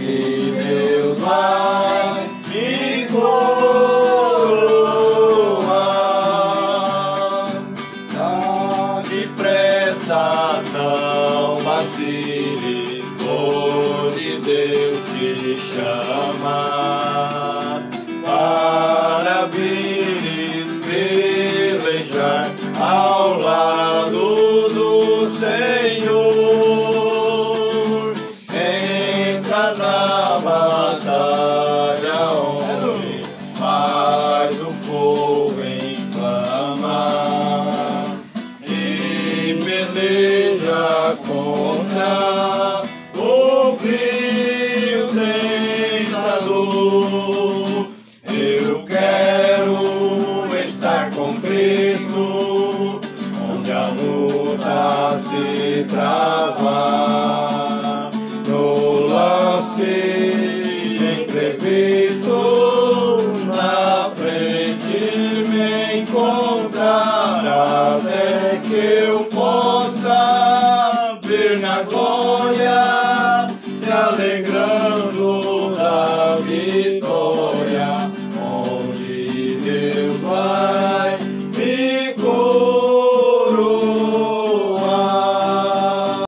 que Deus vai me coroar. Tá depressa, não vaciles, onde Deus te chama para vires pelejar ao lado do Senhor. Entra na batalha onde mais o fogo inflama e peleja contra o vil tentador. Eu quero estar com Cristo, onde a luta se trava. No lance imprevisto, na frente me encontrará, até que eu possa ver na glória